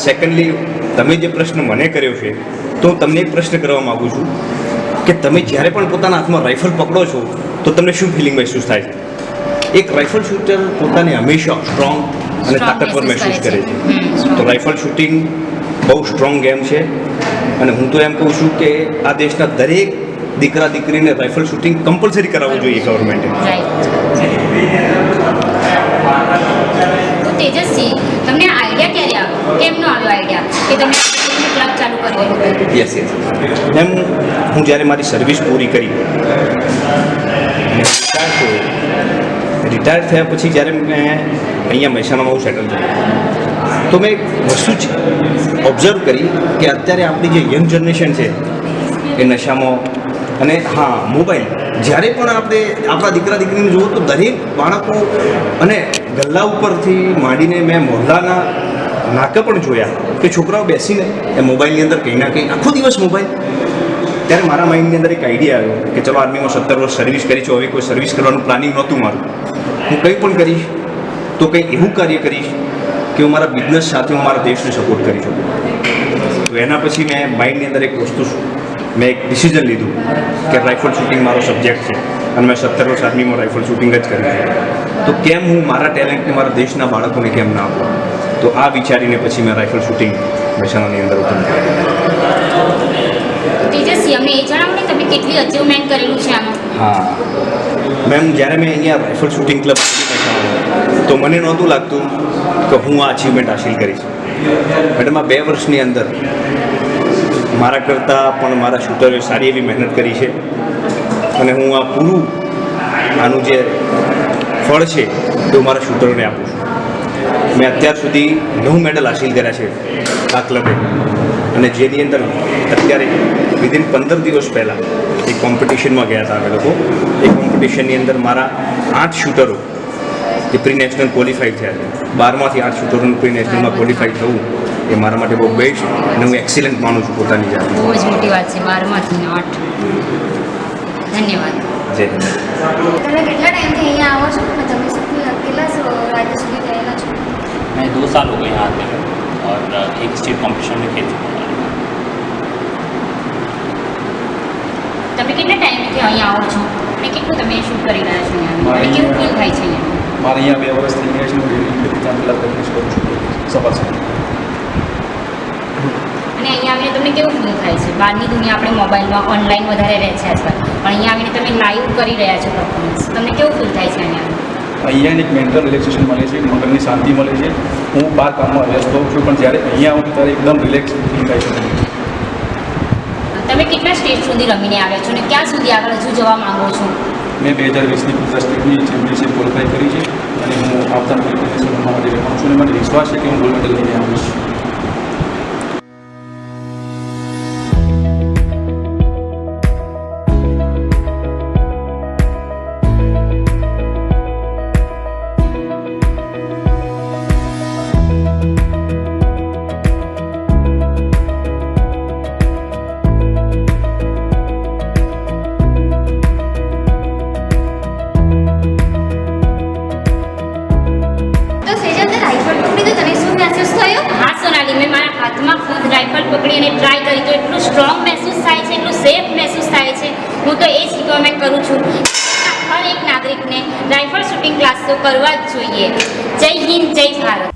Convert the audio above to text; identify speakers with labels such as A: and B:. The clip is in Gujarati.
A: સેકન્ડલી તમે જે પ્રશ્ન મને કર્યો છે તો હું તમને એક પ્રશ્ન કરવા માગું છું કે તમે જ્યારે પણ પોતાના હાથમાં રાઇફલ પકડો છો તો તમને શું ફિલિંગ મહેસૂસ થાય છે? એક રાઇફલ શૂટર પોતાને હંમેશા સ્ટ્રોંગ અને તાકાતવર મહેસૂસ કરે છે. તો રાઇફલ શૂટિંગ બહુ સ્ટ્રોંગ ગેમ છે અને હું તો એમ કહું છું કે આ દેશના દરેક દીકરા દીકરીને રાઇફલ શૂટિંગ કમ્પલસરી કરાવવું જોઈએ ગવર્મેન્ટે.
B: તેજસ્વી, તમને આઈડિયા ક્યારે આવ્યો? કેમનો આવ્યો આઈડિયા કે તમે ક્લબ ચાલુ કરવાનું?
A: યસ એમ હું જ્યારે મારી સર્વિસ પૂરી કરી રિટાયર થયા પછી જ્યારે મેં અહીંયા મહેસાણામાં હું સેટલ થયો તો મેં એક વસ્તુ જ ઓબ્ઝર્વ કરી કે અત્યારે આપણી જે યંગ જનરેશન છે એ નશામાં અને હા મોબાઈલ જ્યારે પણ આપણે આપણા દીકરા દીકરીને જુઓ તો દરેક બાળકો અને ગલ્લા ઉપરથી માંડીને મેં મોહલ્લાના નાકા પણ જોયા કે છોકરાઓ બેસીને એ મોબાઈલની અંદર કંઈ ના કંઈ આખો દિવસ મોબાઈલ. ત્યારે મારા માઇન્ડની અંદર એક આઈડિયા આવ્યો કે ચલો આર્મીમાં 17 વર્ષ સર્વિસ કરી છે, હવે કોઈ સર્વિસ કરવાનું પ્લાનિંગ નહોતું મારું. હું કંઈ પણ કરીશ તો કંઈ એવું કાર્ય કરીશ કે હું મારા બિઝનેસ સાથે હું મારા દેશને સપોર્ટ કરી શકું. તો એના પછી મેં માઇન્ડની અંદર એક વસ્તુ મેં એક ડિસિઝન લીધું કે રાઇફલ શૂટિંગ મારો સબ્જેક્ટ છે અને મેં 17 વર્ષ આર્મીમાં રાઇફલ શૂટિંગ જ કર્યું છે. તો કેમ હું મારા ટેલેન્ટને મારા દેશના બાળકોને કેમ ના આપું? તો આ વિચારીને પછી મેં રાઇફલ શૂટિંગ મહેસાણાની અંદર ઓપન કર્યું.
B: તેજસ્વી, અમને એ જણાવો ને તમે કેટલી અચીવમેન્ટ કરેલું છે આમાં?
A: હા મેમ, જ્યારે મેં અહીંયા રાઇફલ શૂટિંગ ક્લબ તો મને નહોતું લાગતું કે હું આ અચીવમેન્ટ હાસિલ કરીશ. મેડમ, આ 2 વર્ષની અંદર મારા કરતાં પણ મારા શૂટરોએ સારી એવી મહેનત કરી છે અને હું આ પૂરું આનું જે ફળ છે તો મારા શૂટરોને આપું છું. મેં અત્યાર સુધી 9 મેડલ હાસિલ કર્યા છે આ ક્લબે, અને જેની અંદર અત્યારે વિધિન 15 દિવસ પહેલાં એક કોમ્પિટિશનમાં ગયા હતા અમે લોકો. એ કોમ્પિટિશનની અંદર મારા 8 શૂટરો જે પ્રી નેશનલ ક્વોલિફાઈડ થયા છે. 12માંથી 8 શૂટરોનું પ્રી નેશનલમાં ક્વોલિફાઈડ થવું એ મારા માટે બહુ બેસ્ટ અને હું એક્સિલન્ટ માનું છું પોતાની જાતે.
B: બહુ જ મોટી વાત છે, 12માંથી 8. ધન્યવાદ.
A: જય હિન્દ.
C: તમે કેટલા ટાઈમથી અહીંયા આવો છો અને તમે કેટલા राज्य સુધી ગયેલા છો?
D: मैं 2 साल हो गए यहाँ आते हुए और एक स्टेट कॉम्पिटिशन में खेल चुका हूँ.
B: તમે કેટલા ટાઈમથી અહીંયા આવો છો અને કેટલું તમે શૂટ કરી રહ્યા છો અહીંયા અને કેવું ફીલ થાય છે અહીંયા?
E: મારે અહીંયા 2 વર્ષ થઈ ગયા છે. હું ડેલી 3 કલાક પ્રેક્ટિસ કરું છું સવાર સાંજ.
B: અને અહીંયા આવીને તમને કેવું ફીલ થાય છે? બહારની દુનિયા આપણે મોબાઈલમાં ઓનલાઈન વધારે રહે છે આજકાલ, પણ અહીંયા આવીને તમે લાઈવ કરી રહ્યા છો પરફોર્મન્સ, તમને કેવું ફીલ થાય છે અહીંયા?
E: અહીંયા એક મેન્ટલ રિલેક્સેશન મળે છે, મગજની શાંતિ મળે છે. હું બહાર કામમાં વ્યસ્ત હોઉં છું, પણ જ્યારે અહીંયા આવું ત્યારે એકદમ રિલેક્સ ફીલ થાય છે.
B: તમે કેટલા સ્ટેજ સુધી રમીને આવ્યા છો અને ક્યાં સુધી આગળ હજુ જવા માંગો છો?
E: મેં 2020ની ગુજરાત સ્ટેટની ચેમ્પિયનશિપ ક્વોલિફાઈ કરી છે અને હું આવતા ઇન્ટરનેશનલ રમવા માટે રમું છું અને મને વિશ્વાસ છે કે હું ગોલ્ડ મેડલ લઈને આવીશ.
C: તો સેજલ, તે રાઇફલ પકડી તો તને શું મહેસૂસ થયું?
B: હા સોનાલી, મેં મારા હાથમાં ખુદ રાઇફલ પકડી અને ટ્રાય કરી તો એટલું સ્ટ્રોંગ મહેસૂસ થાય છે, એટલું સેફ મહેસૂસ થાય છે. હું તો એ જ રિકમેન્ડ કરું છું હર એક નાગરિકને રાઇફલ શૂટિંગ ક્લાસ તો કરવા જ જોઈએ. જય હિન્દ, જય ભારત.